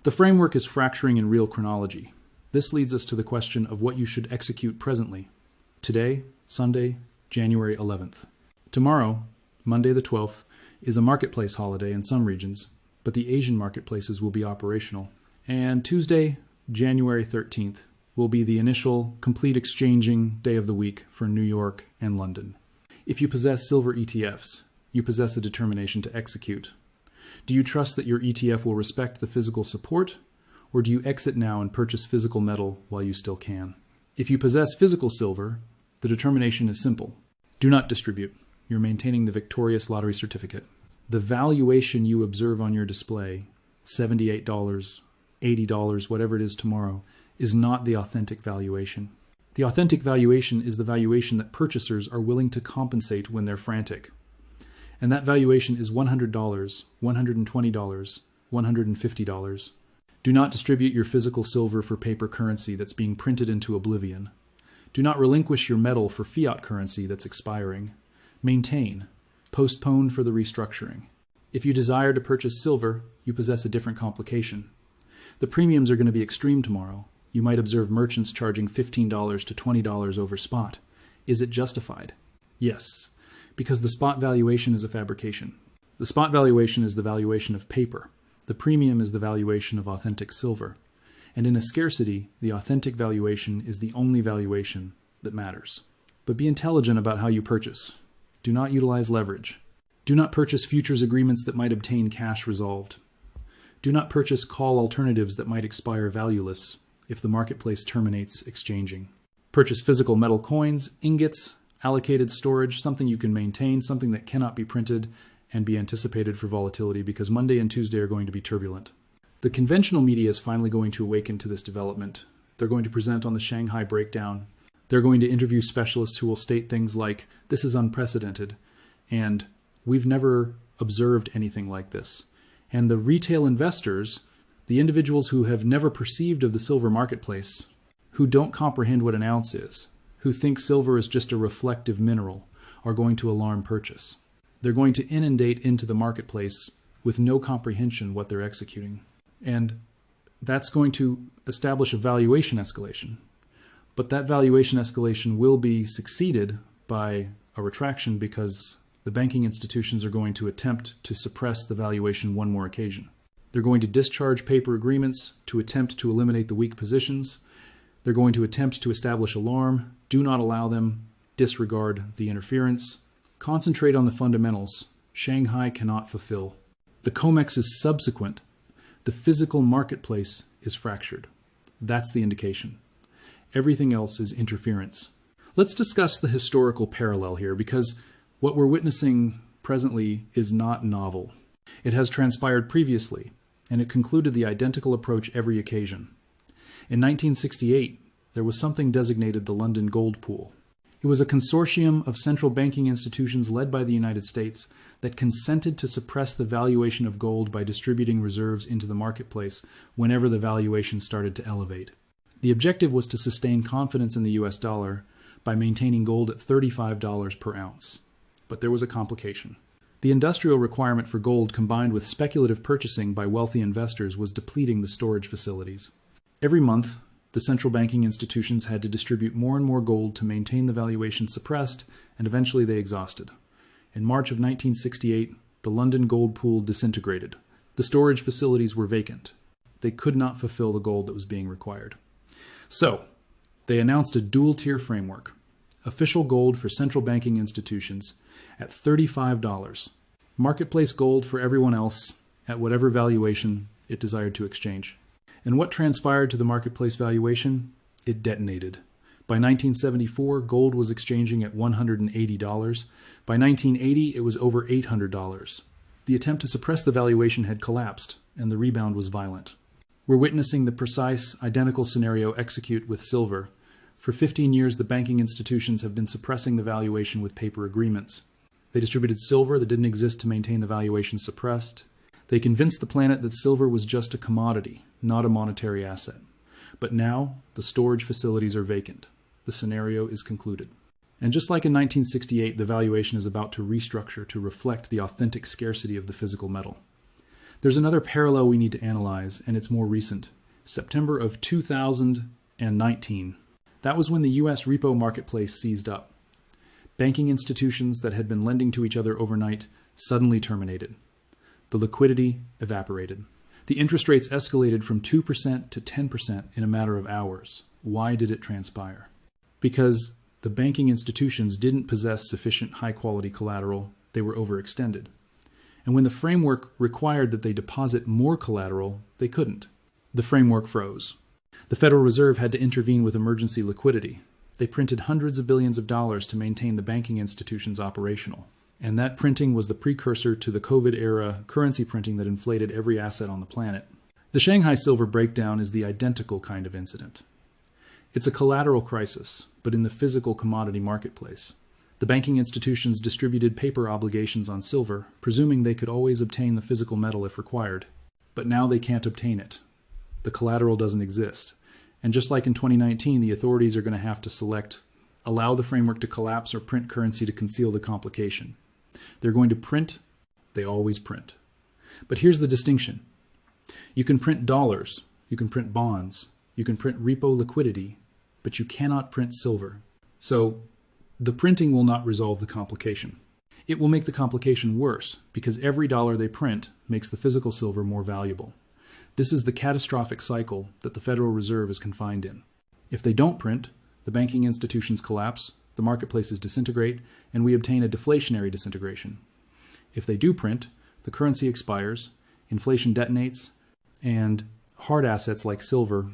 The framework is fracturing in real chronology. This leads us to the question of what you should execute presently. Today, Sunday, January 11th. Tomorrow, Monday the 12th, is a marketplace holiday in some regions, but the Asian marketplaces will be operational. And Tuesday, January 13th, will be the initial complete exchanging day of the week for New York and London. If you possess silver ETFs, you possess a determination to execute. Do you trust that your ETF will respect the physical support, or do you exit now and purchase physical metal while you still can? If you possess physical silver, the determination is simple. Do not distribute. You're maintaining the victorious lottery certificate. The valuation you observe on your display, $78, $80, whatever it is tomorrow, is not the authentic valuation. The authentic valuation is the valuation that purchasers are willing to compensate when they're frantic. And that valuation is $100, $120, $150. Do not distribute your physical silver for paper currency that's being printed into oblivion. Do not relinquish your metal for fiat currency that's expiring. Maintain. Postpone for the restructuring. If you desire to purchase silver, you possess a different complication. The premiums are going to be extreme tomorrow. You might observe merchants charging $15 to $20 over spot. Is it justified? Yes, because the spot valuation is a fabrication. The spot valuation is the valuation of paper. The premium is the valuation of authentic silver. And in a scarcity, the authentic valuation is the only valuation that matters. But be intelligent about how you purchase. Do not utilize leverage. Do not purchase futures agreements that might obtain cash resolved. Do not purchase call alternatives that might expire valueless if the marketplace terminates exchanging. Purchase physical metal coins, ingots, allocated storage, something you can maintain, something that cannot be printed and be anticipated for volatility, because Monday and Tuesday are going to be turbulent. The conventional media is finally going to awaken to this development. They're going to present on the Shanghai breakdown. They're going to interview specialists who will state things like, this is unprecedented, and we've never observed anything like this. And the retail investors, the individuals who have never perceived of the silver marketplace, who don't comprehend what an ounce is, who think silver is just a reflective mineral, are going to alarm purchase. They're going to inundate into the marketplace with no comprehension what they're executing. And that's going to establish a valuation escalation. But that valuation escalation will be succeeded by a retraction, because the banking institutions are going to attempt to suppress the valuation one more occasion. They're going to discharge paper agreements to attempt to eliminate the weak positions. They're going to attempt to establish alarm. Do not allow them. Disregard the interference. Concentrate on the fundamentals. Shanghai cannot fulfill. The COMEX is subsequent. The physical marketplace is fractured. That's the indication. Everything else is interference. Let's discuss the historical parallel here, because what we're witnessing presently is not novel. It has transpired previously, and it concluded the identical approach every occasion. In 1968, there was something designated the London Gold Pool. It was a consortium of central banking institutions led by the United States that consented to suppress the valuation of gold by distributing reserves into the marketplace whenever the valuation started to elevate. The objective was to sustain confidence in the US dollar by maintaining gold at $35 per ounce. But there was a complication. The industrial requirement for gold combined with speculative purchasing by wealthy investors was depleting the storage facilities. Every month, the central banking institutions had to distribute more and more gold to maintain the valuation suppressed, and eventually they exhausted. In March of 1968, the London Gold Pool disintegrated. The storage facilities were vacant. They could not fulfill the gold that was being required. So, they announced a dual-tier framework. Official gold for central banking institutions at $35. Marketplace gold for everyone else at whatever valuation it desired to exchange. And what transpired to the marketplace valuation? It detonated. By 1974, gold was exchanging at $180. By 1980, it was over $800. The attempt to suppress the valuation had collapsed, and the rebound was violent. We're witnessing the precise, identical scenario execute with silver. For 15 years, the banking institutions have been suppressing the valuation with paper agreements. They distributed silver that didn't exist to maintain the valuation suppressed. They convinced the planet that silver was just a commodity, not a monetary asset. But now, the storage facilities are vacant. The scenario is concluded. And just like in 1968, the valuation is about to restructure to reflect the authentic scarcity of the physical metal. There's another parallel we need to analyze, and it's more recent. September of 2019. That was when the US repo marketplace seized up. Banking institutions that had been lending to each other overnight suddenly terminated. The liquidity evaporated. The interest rates escalated from 2% to 10% in a matter of hours. Why did it transpire? Because the banking institutions didn't possess sufficient high-quality collateral. They were overextended. And when the framework required that they deposit more collateral, they couldn't. The framework froze. The Federal Reserve had to intervene with emergency liquidity. They printed hundreds of billions of dollars to maintain the banking institutions operational. And that printing was the precursor to the COVID-era currency printing that inflated every asset on the planet. The Shanghai silver breakdown is the identical kind of incident. It's a collateral crisis, but in the physical commodity marketplace. The banking institutions distributed paper obligations on silver, presuming they could always obtain the physical metal if required. But now they can't obtain it. The collateral doesn't exist. And just like in 2019, the authorities are going to have to select, allow the framework to collapse or print currency to conceal the complication. They're going to print, they always print. But here's the distinction. You can print dollars, you can print bonds, you can print repo liquidity, but you cannot print silver. So the printing will not resolve the complication. It will make the complication worse because every dollar they print makes the physical silver more valuable. This is the catastrophic cycle that the Federal Reserve is confined in. If they don't print, the banking institutions collapse, the marketplaces disintegrate, and we obtain a deflationary disintegration. If they do print, the currency expires, inflation detonates, and hard assets like silver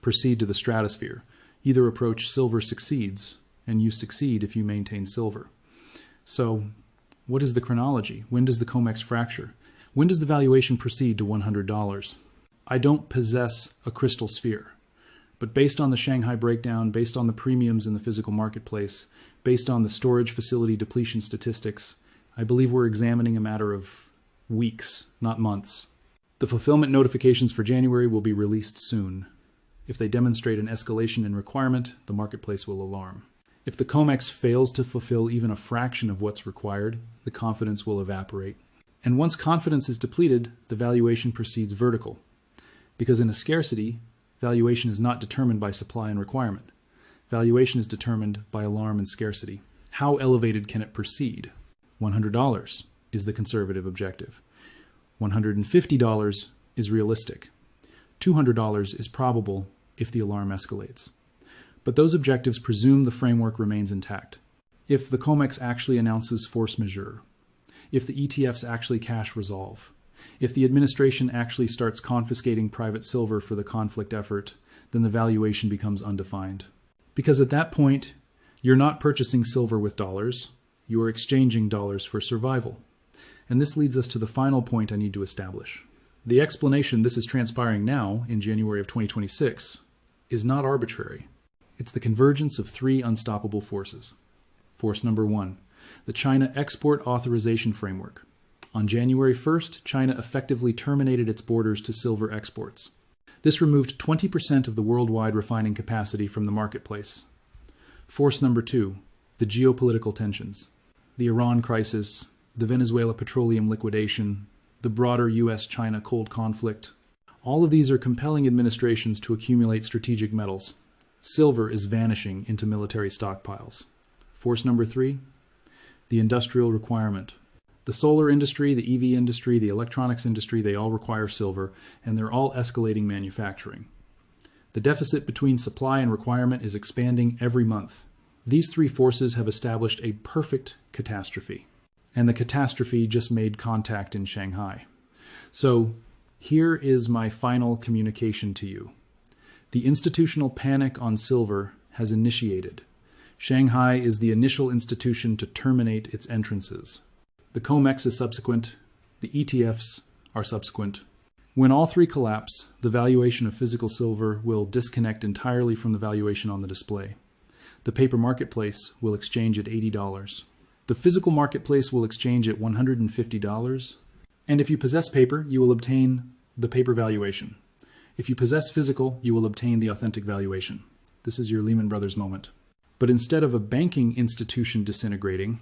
proceed to the stratosphere. Either approach silver succeeds, and you succeed if you maintain silver. So, what is the chronology? When does the COMEX fracture? When does the valuation proceed to $100? I don't possess a crystal sphere, but based on the Shanghai breakdown, based on the premiums in the physical marketplace, based on the storage facility depletion statistics, I believe we're examining a matter of weeks, not months. The fulfillment notifications for January will be released soon. If they demonstrate an escalation in requirement, the marketplace will alarm. If the COMEX fails to fulfill even a fraction of what's required, the confidence will evaporate. And once confidence is depleted, the valuation proceeds vertical. Because in a scarcity, valuation is not determined by supply and requirement. Valuation is determined by alarm and scarcity. How elevated can it proceed? $100 is the conservative objective. $150 is realistic. $200 is probable if the alarm escalates. But those objectives presume the framework remains intact. If the COMEX actually announces force majeure, if the ETFs actually cash resolve, if the administration actually starts confiscating private silver for the conflict effort, then the valuation becomes undefined. Because at that point, you're not purchasing silver with dollars, you are exchanging dollars for survival. And this leads us to the final point I need to establish. The explanation this is transpiring now, in January of 2026, is not arbitrary. It's the convergence of three unstoppable forces. Force number one, the China Export Authorization Framework. On January 1st, China effectively terminated its borders to silver exports. This removed 20% of the worldwide refining capacity from the marketplace. Force number two, the geopolitical tensions. The Iran crisis, the Venezuela petroleum liquidation, the broader US-China cold conflict. All of these are compelling administrations to accumulate strategic metals. Silver is vanishing into military stockpiles. Force number three, the industrial requirement. The solar industry, the EV industry, the electronics industry, they all require silver, and they're all escalating manufacturing. The deficit between supply and requirement is expanding every month. These three forces have established a perfect catastrophe, and the catastrophe just made contact in Shanghai. So here is my final communication to you. The institutional panic on silver has initiated. Shanghai is the initial institution to terminate its entrances. The COMEX is subsequent, the ETFs are subsequent. When all three collapse, the valuation of physical silver will disconnect entirely from the valuation on the display. The paper marketplace will exchange at $80. The physical marketplace will exchange at $150. And if you possess paper, you will obtain the paper valuation. If you possess physical, you will obtain the authentic valuation. This is your Lehman Brothers moment. But instead of a banking institution disintegrating,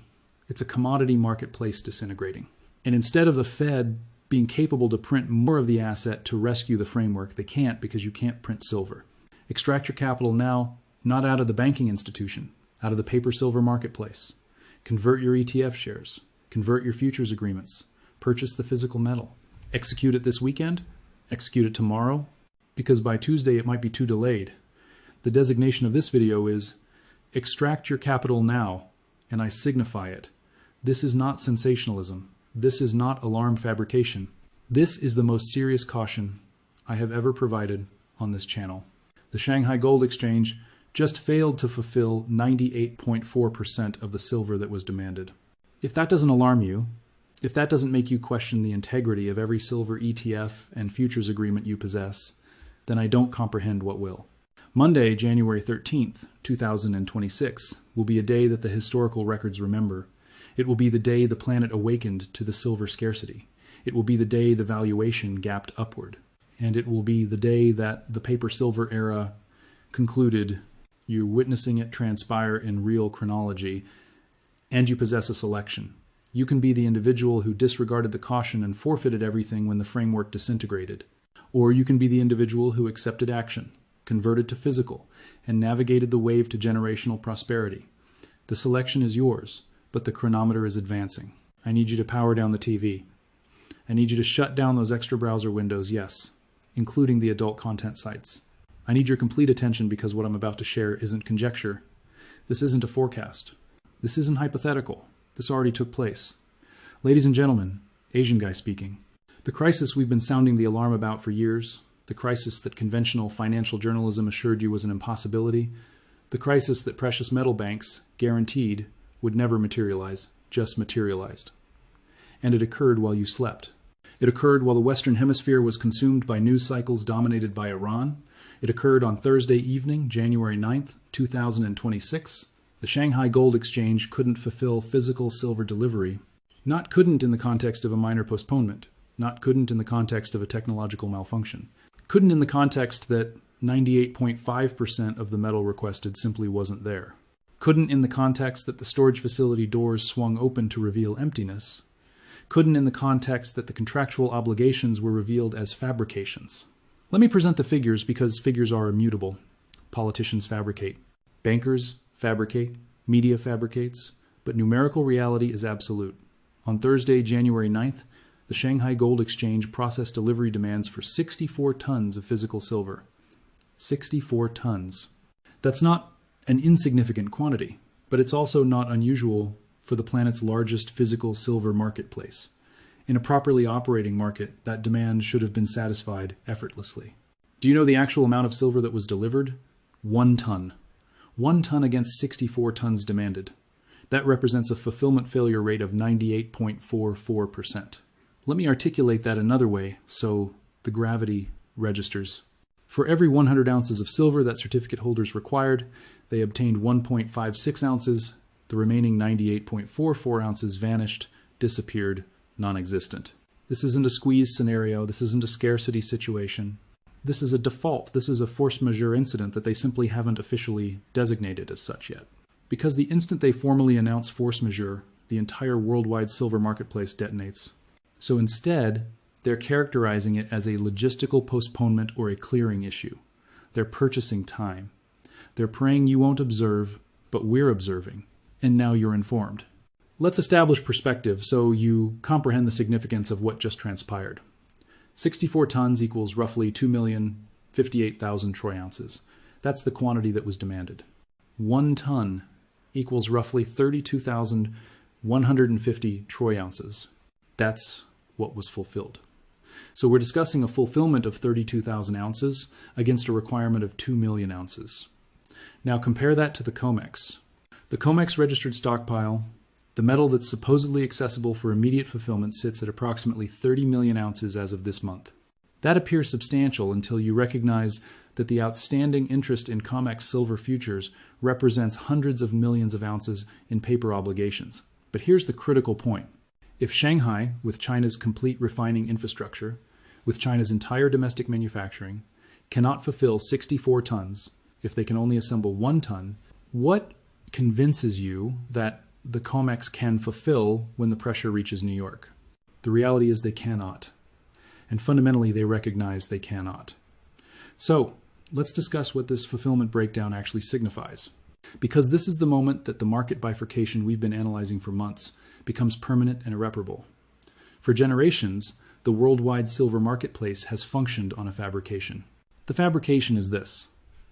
it's a commodity marketplace disintegrating. And instead of the Fed being capable to print more of the asset to rescue the framework. They can't because you can't print silver. Extract your capital now, not out of the banking institution, out of the paper silver marketplace. Convert your ETF shares. Convert your futures agreements. Purchase the physical metal. Execute it this weekend. Execute it tomorrow, because by Tuesday it might be too delayed. The designation of this video is Extract Your Capital Now, and I signify it. This is not sensationalism. This is not alarm fabrication. This is the most serious caution I have ever provided on this channel. The Shanghai Gold Exchange just failed to fulfill 98.4% of the silver that was demanded. If that doesn't alarm you, if that doesn't make you question the integrity of every silver ETF and futures agreement you possess, then I don't comprehend what will. Monday, January 13th, 2026, will be a day that the historical records remember. It will be the day the planet awakened to the silver scarcity. It will be the day the valuation gapped upward. And it will be the day that the paper-silver era concluded. You're witnessing it transpire in real chronology, and you possess a selection. You can be the individual who disregarded the caution and forfeited everything when the framework disintegrated. Or you can be the individual who accepted action, converted to physical, and navigated the wave to generational prosperity. The selection is yours, but the chronometer is advancing. I need you to power down the TV. I need you to shut down those extra browser windows, yes, including the adult content sites. I need your complete attention because what I'm about to share isn't conjecture. This isn't a forecast. This isn't hypothetical. This already took place. Ladies and gentlemen, Asian guy speaking. The crisis we've been sounding the alarm about for years, the crisis that conventional financial journalism assured you was an impossibility, the crisis that precious metal banks guaranteed would never materialize, just materialized. And it occurred while you slept. It occurred while the Western Hemisphere was consumed by news cycles dominated by Iran. It occurred on Thursday evening, January 9th, 2026. The Shanghai Gold Exchange couldn't fulfill physical silver delivery. Not couldn't in the context of a minor postponement. Not couldn't in the context of a technological malfunction. Couldn't in the context that 98.5% of the metal requested simply wasn't there. Couldn't in the context that the storage facility doors swung open to reveal emptiness. Couldn't in the context that the contractual obligations were revealed as fabrications. Let me present the figures because figures are immutable. Politicians fabricate. Bankers fabricate. Media fabricates. But numerical reality is absolute. On Thursday, January 9th, the Shanghai Gold Exchange processed delivery demands for 64 tons of physical silver. 64 tons. That's not an insignificant quantity, but it's also not unusual for the planet's largest physical silver marketplace. In a properly operating market, that demand should have been satisfied effortlessly. Do you know the actual amount of silver that was delivered? 1 ton. 1 ton against 64 tons demanded. That represents a fulfillment failure rate of 98.44%. Let me articulate that another way so the gravity registers. For every 100 ounces of silver that certificate holders required, they obtained 1.56 ounces. The remaining 98.44 ounces vanished, disappeared, non-existent. This isn't a squeeze scenario. This isn't a scarcity situation. This is a default. This is a force majeure incident that they simply haven't officially designated as such yet. Because the instant they formally announce force majeure, the entire worldwide silver marketplace detonates. So instead, they're characterizing it as a logistical postponement or a clearing issue. They're purchasing time. They're praying you won't observe, but we're observing. And now you're informed. Let's establish perspective so you comprehend the significance of what just transpired. 64 tons equals roughly 2,058,000 troy ounces. That's the quantity that was demanded. 1 ton equals roughly 32,150 troy ounces. That's what was fulfilled. So we're discussing a fulfillment of 32,000 ounces against a requirement of 2 million ounces. Now compare that to the COMEX. The COMEX registered stockpile, the metal that's supposedly accessible for immediate fulfillment, sits at approximately 30 million ounces as of this month. That appears substantial until you recognize that the outstanding interest in COMEX silver futures represents hundreds of millions of ounces in paper obligations. But here's the critical point. If Shanghai, with China's complete refining infrastructure, with China's entire domestic manufacturing, cannot fulfill 64 tons, if they can only assemble 1 ton, what convinces you that the COMEX can fulfill when the pressure reaches New York? The reality is they cannot. and fundamentally they recognize they cannot. So, let's discuss what this fulfillment breakdown actually signifies. Because this is the moment that the market bifurcation we've been analyzing for months becomes permanent and irreparable. For generations, the worldwide silver marketplace has functioned on a fabrication. The fabrication is this.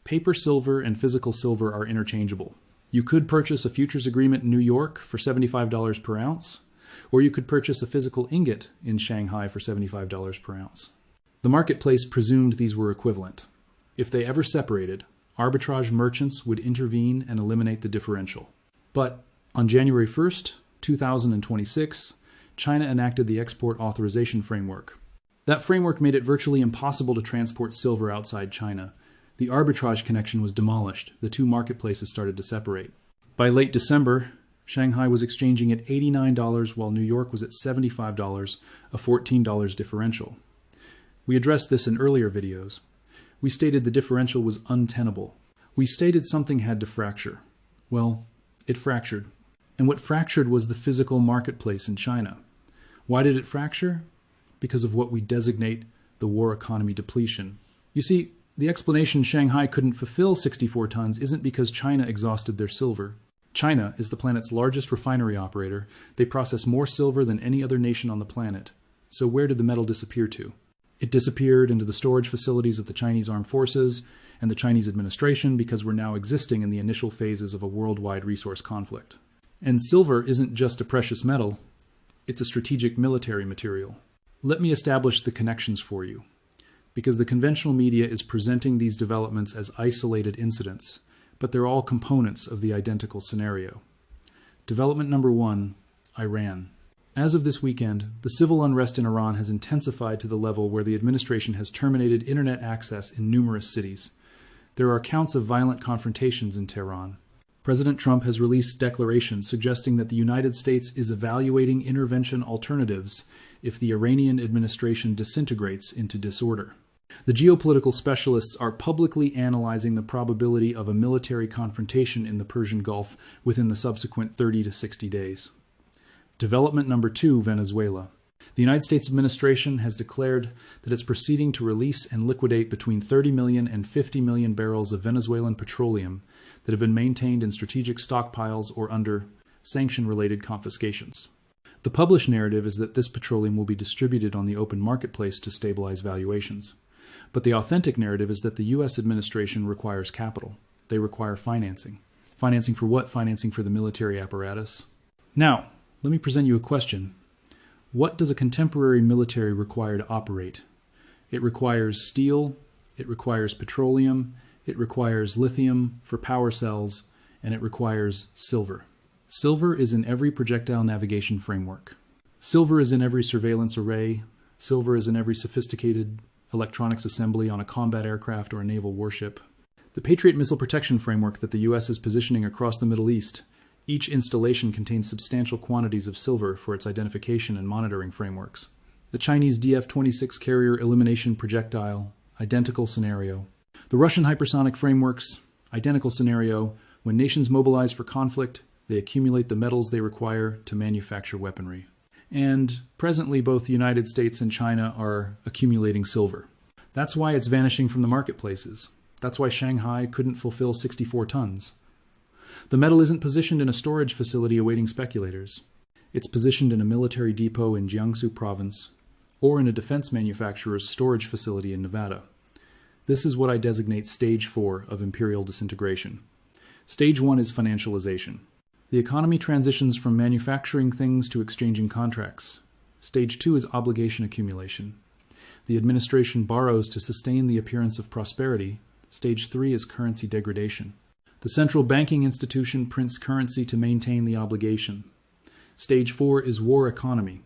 Paper silver and physical silver are interchangeable. You could purchase a futures agreement in New York for $75 per ounce, or you could purchase a physical ingot in Shanghai for $75 per ounce. The marketplace presumed these were equivalent. If they ever separated, arbitrage merchants would intervene and eliminate the differential. But on January 1st, 2026, China enacted the Export Authorization Framework. That framework made it virtually impossible to transport silver outside China. The arbitrage connection was demolished. The two marketplaces started to separate. By late December, Shanghai was exchanging at $89 while New York was at $75, a $14 differential. We addressed this in earlier videos. We stated the differential was untenable. We stated something had to fracture. Well, it fractured. And what fractured was the physical marketplace in China. Why did it fracture? Because of what we designate the war economy depletion. You see, the explanation Shanghai couldn't fulfill 64 tons isn't because China exhausted their silver. China is the planet's largest refinery operator. They process more silver than any other nation on the planet. So where did the metal disappear to? It disappeared into the storage facilities of the Chinese armed forces and the Chinese administration because we're now existing in the initial phases of a worldwide resource conflict. And silver isn't just a precious metal, it's a strategic military material. Let me establish the connections for you, because the conventional media is presenting these developments as isolated incidents, but they're all components of the identical scenario. Development number 1, Iran. As of this weekend, the civil unrest in Iran has intensified to the level where the administration has terminated internet access in numerous cities. There are accounts of violent confrontations in Tehran. President Trump has released declarations suggesting that the United States is evaluating intervention alternatives if the Iranian administration disintegrates into disorder. The geopolitical specialists are publicly analyzing the probability of a military confrontation in the Persian Gulf within the subsequent 30 to 60 days. Development number 2, Venezuela. The United States administration has declared that it's proceeding to release and liquidate between 30 million and 50 million barrels of Venezuelan petroleum that have been maintained in strategic stockpiles or under sanction-related confiscations. The published narrative is that this petroleum will be distributed on the open marketplace to stabilize valuations. But the authentic narrative is that the U.S. administration requires capital. They require financing. Financing for what? Financing for the military apparatus. Now, let me present you a question. What does a contemporary military require to operate? It requires steel, it requires petroleum, it requires lithium for power cells, and it requires silver. Silver is in every projectile navigation framework. Silver is in every surveillance array. Silver is in every sophisticated electronics assembly on a combat aircraft or a naval warship. The Patriot Missile Protection Framework that the U.S. is positioning across the Middle East. Each installation contains substantial quantities of silver for its identification and monitoring frameworks. The Chinese DF-26 carrier elimination projectile, identical scenario. The Russian hypersonic frameworks, identical scenario. When nations mobilize for conflict, they accumulate the metals they require to manufacture weaponry. And presently, both the United States and China are accumulating silver. That's why it's vanishing from the marketplaces. That's why Shanghai couldn't fulfill 64 tons. The metal isn't positioned in a storage facility awaiting speculators. It's positioned in a military depot in Jiangsu province or in a defense manufacturer's storage facility in Nevada. This is what I designate Stage 4 of imperial disintegration. Stage 1 is financialization. The economy transitions from manufacturing things to exchanging contracts. Stage 2 is obligation accumulation. The administration borrows to sustain the appearance of prosperity. Stage 3 is currency degradation. The central banking institution prints currency to maintain the obligation. Stage 4 is war economy.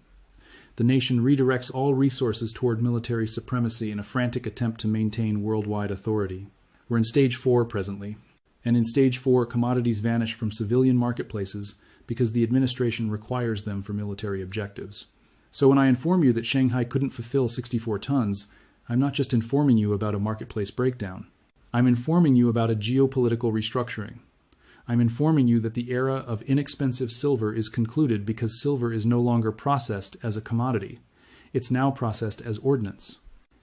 The nation redirects all resources toward military supremacy in a frantic attempt to maintain worldwide authority. We're in Stage 4 presently. And in Stage 4, commodities vanish from civilian marketplaces because the administration requires them for military objectives. So when I inform you that Shanghai couldn't fulfill 64 tons, I'm not just informing you about a marketplace breakdown. I'm informing you about a geopolitical restructuring. I'm informing you that the era of inexpensive silver is concluded because silver is no longer processed as a commodity. It's now processed as ordnance.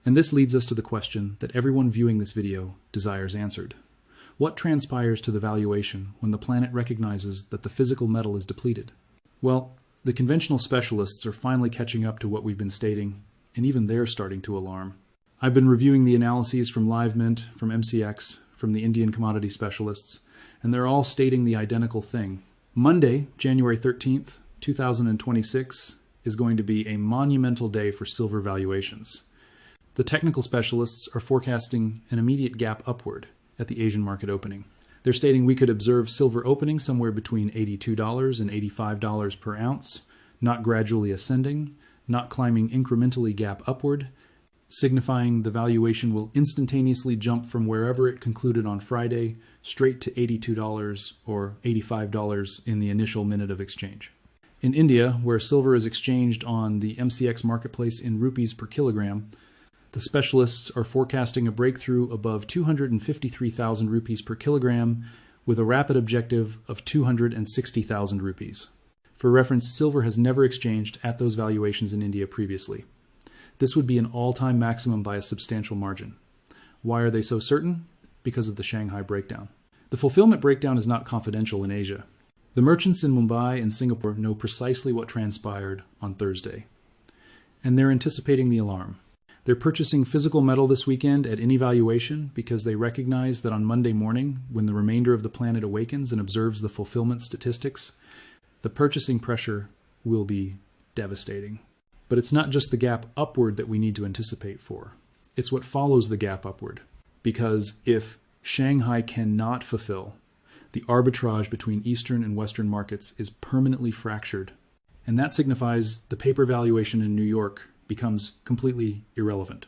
And this leads us to the question that everyone viewing this video desires answered. What transpires to the valuation when the planet recognizes that the physical metal is depleted? Well, the conventional specialists are finally catching up to what we've been stating, and even they're starting to alarm. I've been reviewing the analyses from LiveMint, from MCX, from the Indian commodity specialists, and they're all stating the identical thing. Monday, January 13th, 2026, is going to be a monumental day for silver valuations. The technical specialists are forecasting an immediate gap upward at the Asian market opening. They're stating we could observe silver opening somewhere between $82 and $85 per ounce, not gradually ascending, not climbing incrementally gap upward, signifying the valuation will instantaneously jump from wherever it concluded on Friday straight to $82 or $85 in the initial minute of exchange. In India, where silver is exchanged on the MCX marketplace in rupees per kilogram, the specialists are forecasting a breakthrough above 253,000 rupees per kilogram with a rapid objective of 260,000 rupees. For reference, silver has never exchanged at those valuations in India previously. This would be an all-time maximum by a substantial margin. Why are they so certain? Because of the Shanghai breakdown. The fulfillment breakdown is not confidential in Asia. The merchants in Mumbai and Singapore know precisely what transpired on Thursday, and they're anticipating the alarm. They're purchasing physical metal this weekend at any valuation because they recognize that on Monday morning, when the remainder of the planet awakens and observes the fulfillment statistics, the purchasing pressure will be devastating. But it's not just the gap upward that we need to anticipate for. It's what follows the gap upward. Because if Shanghai cannot fulfill, the arbitrage between Eastern and Western markets is permanently fractured. And that signifies the paper valuation in New York becomes completely irrelevant.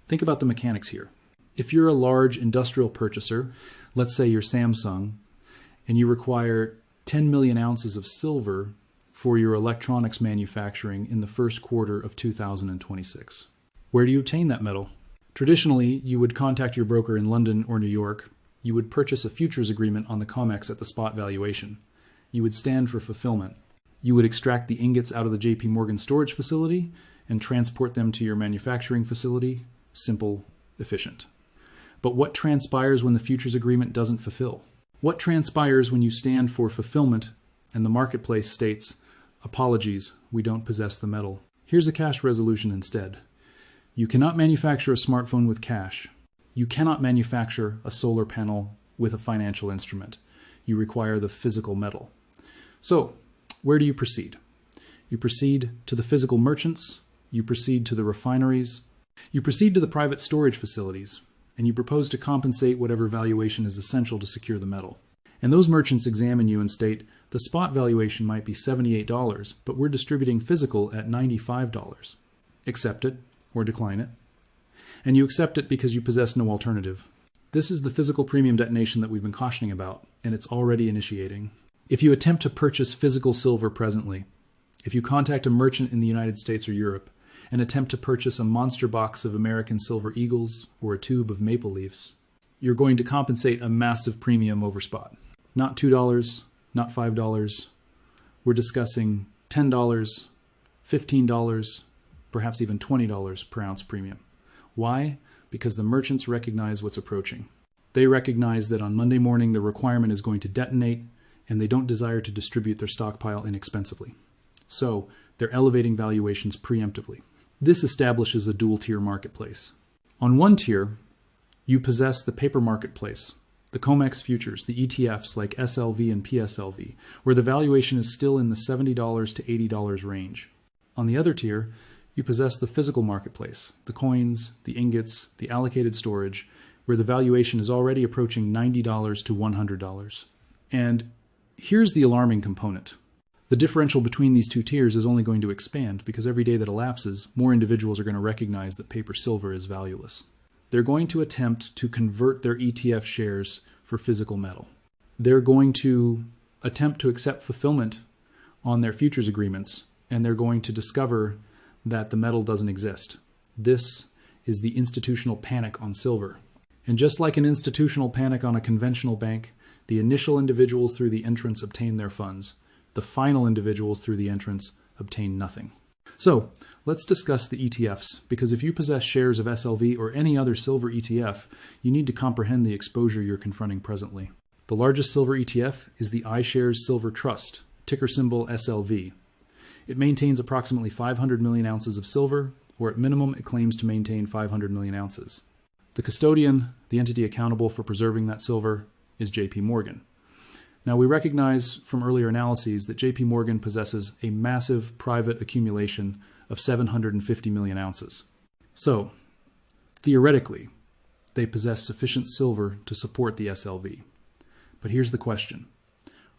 Think about the mechanics here. If you're a large industrial purchaser, let's say you're Samsung, and you require 10 million ounces of silver for your electronics manufacturing in the first quarter of 2026. Where do you obtain that metal? Traditionally, you would contact your broker in London or New York. You would purchase a futures agreement on the COMEX at the spot valuation. You would stand for fulfillment. You would extract the ingots out of the JP Morgan storage facility and transport them to your manufacturing facility. Simple, efficient. But what transpires when the futures agreement doesn't fulfill? What transpires when you stand for fulfillment and the marketplace states, apologies, we don't possess the metal. Here's a cash resolution instead. You cannot manufacture a smartphone with cash. You cannot manufacture a solar panel with a financial instrument. You require the physical metal. So, where do you proceed? You proceed to the physical merchants, you proceed to the refineries, you proceed to the private storage facilities, and you propose to compensate whatever valuation is essential to secure the metal. And those merchants examine you and state, the spot valuation might be $78, but we're distributing physical at $95. Accept it or decline it. And you accept it because you possess no alternative. This is the physical premium detonation that we've been cautioning about, and it's already initiating. If you attempt to purchase physical silver presently, if you contact a merchant in the United States or Europe and attempt to purchase a monster box of American Silver Eagles or a tube of Maple Leafs, you're going to compensate a massive premium over spot. Not $2, not $5. We're discussing $10, $15, perhaps even $20 per ounce premium. Why? Because the merchants recognize what's approaching. They recognize that on Monday morning the requirement is going to detonate, and they don't desire to distribute their stockpile inexpensively. So they're elevating valuations preemptively. This establishes a dual-tier marketplace. On one tier, you possess the paper marketplace, the COMEX futures, the ETFs like SLV and PSLV, where the valuation is still in the $70 to $80 range. On the other tier, you possess the physical marketplace, the coins, the ingots, the allocated storage, where the valuation is already approaching $90 to $100. And here's the alarming component. The differential between these two tiers is only going to expand because every day that elapses, more individuals are going to recognize that paper silver is valueless. They're going to attempt to convert their ETF shares for physical metal. They're going to attempt to accept fulfillment on their futures agreements, and they're going to discover that the metal doesn't exist. This is the institutional panic on silver. And just like an institutional panic on a conventional bank, the initial individuals through the entrance obtain their funds. The final individuals through the entrance obtain nothing. So let's discuss the ETFs, because if you possess shares of SLV or any other silver ETF, you need to comprehend the exposure you're confronting presently. The largest silver ETF is the iShares Silver Trust, ticker symbol SLV. It maintains approximately 500 million ounces of silver, or at minimum it claims to maintain 500 million ounces. The custodian, the entity accountable for preserving that silver, is JP Morgan. Now, we recognize from earlier analyses that JP Morgan possesses a massive private accumulation of 750 million ounces. So, theoretically, they possess sufficient silver to support the SLV. But here's the question.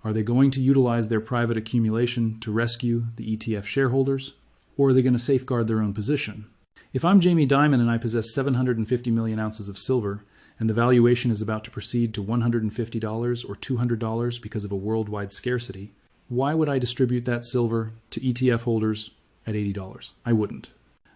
Are they going to utilize their private accumulation to rescue the ETF shareholders, or are they going to safeguard their own position? If I'm Jamie Dimon and I possess 750 million ounces of silver, and the valuation is about to proceed to $150 or $200 because of a worldwide scarcity, why would I distribute that silver to ETF holders at $80? I wouldn't.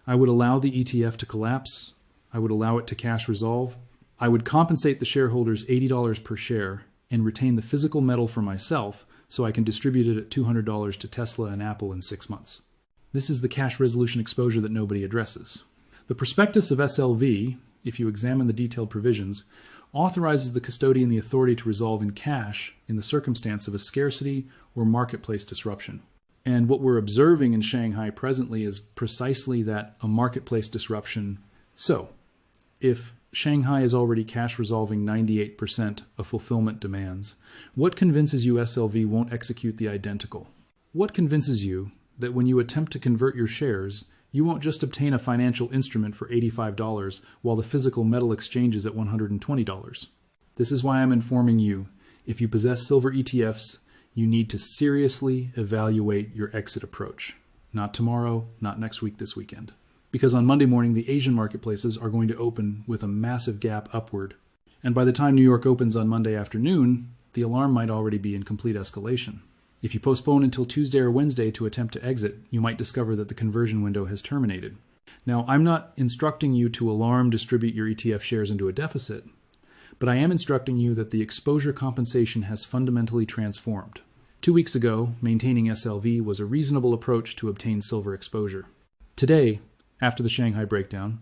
I would allow the ETF to collapse. I would allow it to cash resolve. I would compensate the shareholders $80 per share and retain the physical metal for myself so I can distribute it at $200 to Tesla and Apple in 6 months. This is the cash resolution exposure that nobody addresses. The prospectus of SLV, if you examine the detailed provisions, authorizes the custodian the authority to resolve in cash in the circumstance of a scarcity or marketplace disruption. And what we're observing in Shanghai presently is precisely that, a marketplace disruption. So, if Shanghai is already cash resolving 98% of fulfillment demands, what convinces you SLV won't execute the identical? What convinces you that when you attempt to convert your shares, you won't just obtain a financial instrument for $85 while the physical metal exchanges at $120. This is why I'm informing you, if you possess silver ETFs, you need to seriously evaluate your exit approach. Not tomorrow, not next week, this weekend. Because on Monday morning, the Asian marketplaces are going to open with a massive gap upward. And by the time New York opens on Monday afternoon, the alarm might already be in complete escalation. If you postpone until Tuesday or Wednesday to attempt to exit, you might discover that the conversion window has terminated. Now, I'm not instructing you to alarm distribute your ETF shares into a deficit, but I am instructing you that the exposure compensation has fundamentally transformed. 2 weeks ago, maintaining SLV was a reasonable approach to obtain silver exposure. Today, after the Shanghai breakdown,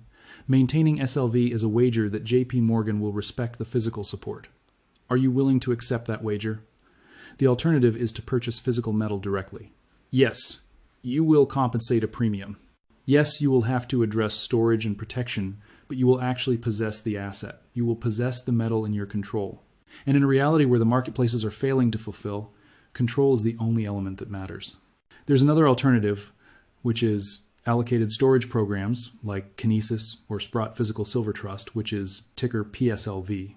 maintaining SLV is a wager that JP Morgan will respect the physical support. Are you willing to accept that wager? The alternative is to purchase physical metal directly. Yes, you will compensate a premium. Yes, you will have to address storage and protection, but you will actually possess the asset. You will possess the metal in your control. And in a reality where the marketplaces are failing to fulfill, control is the only element that matters. There's another alternative, which is allocated storage programs like Kinesis or Sprott Physical Silver Trust, which is ticker PSLV.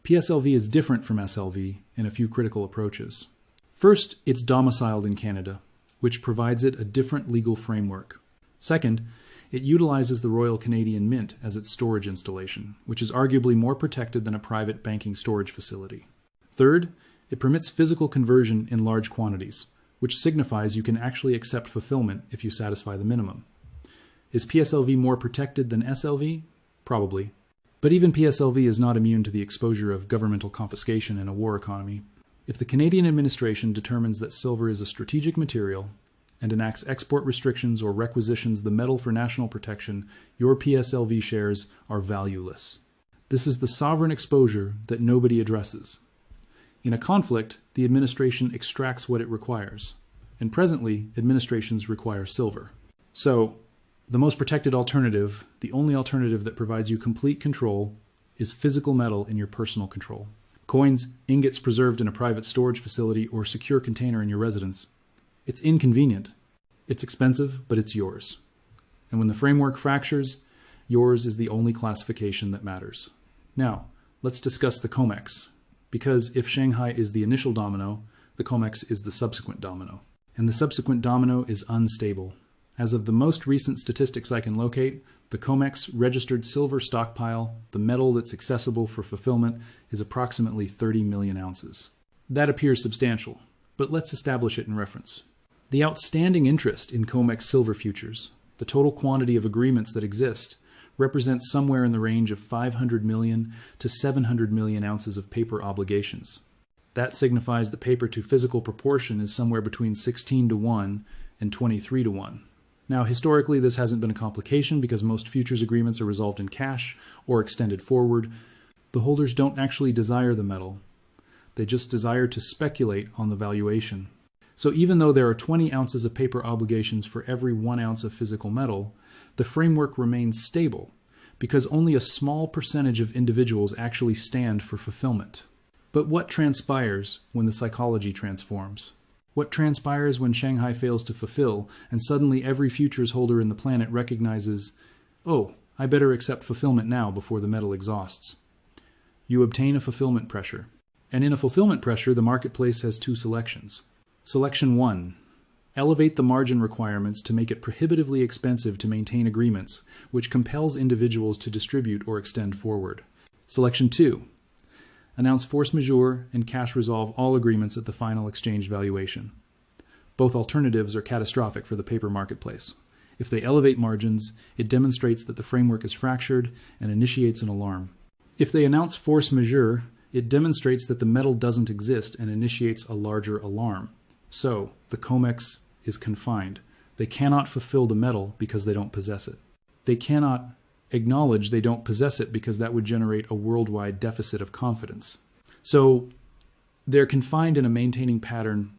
PSLV is different from SLV in a few critical approaches. First, it's domiciled in Canada, which provides it a different legal framework. Second, it utilizes the Royal Canadian Mint as its storage installation, which is arguably more protected than a private banking storage facility. Third, it permits physical conversion in large quantities, which signifies you can actually accept fulfillment if you satisfy the minimum. Is PSLV more protected than SLV? Probably. But even PSLV is not immune to the exposure of governmental confiscation in a war economy. If the Canadian administration determines that silver is a strategic material and enacts export restrictions or requisitions the metal for national protection, your PSLV shares are valueless. This is the sovereign exposure that nobody addresses. In a conflict, the administration extracts what it requires, and presently, administrations require silver. So, the most protected alternative, the only alternative that provides you complete control, is physical metal in your personal control. Coins, ingots preserved in a private storage facility or secure container in your residence. It's inconvenient. It's expensive, but it's yours. And when the framework fractures, yours is the only classification that matters. Now, let's discuss the COMEX, because if Shanghai is the initial domino, the COMEX is the subsequent domino. And the subsequent domino is unstable. As of the most recent statistics I can locate, the COMEX registered silver stockpile, the metal that's accessible for fulfillment, is approximately 30 million ounces. That appears substantial, but let's establish it in reference. The outstanding interest in COMEX silver futures, the total quantity of agreements that exist, represents somewhere in the range of 500 million to 700 million ounces of paper obligations. That signifies the paper to physical proportion is somewhere between 16 to 1 and 23 to 1. Now, historically, this hasn't been a complication because most futures agreements are resolved in cash or extended forward. The holders don't actually desire the metal. They just desire to speculate on the valuation. So even though there are 20 ounces of paper obligations for every 1 ounce of physical metal, the framework remains stable because only a small percentage of individuals actually stand for fulfillment. But what transpires when the psychology transforms? What transpires when Shanghai fails to fulfill and suddenly every futures holder in the planet recognizes, oh, I better accept fulfillment now before the metal exhausts? You obtain a fulfillment pressure. And in a fulfillment pressure, the marketplace has two selections. Selection 1. Elevate the margin requirements to make it prohibitively expensive to maintain agreements, which compels individuals to distribute or extend forward. Selection 2. Announce force majeure and cash resolve all agreements at the final exchange valuation. Both alternatives are catastrophic for the paper marketplace. If they elevate margins, it demonstrates that the framework is fractured and initiates an alarm. If they announce force majeure, it demonstrates that the metal doesn't exist and initiates a larger alarm. So, the COMEX is confined. They cannot fulfill the metal because they don't possess it. They cannot acknowledge they don't possess it because that would generate a worldwide deficit of confidence. So, they're confined in a maintaining pattern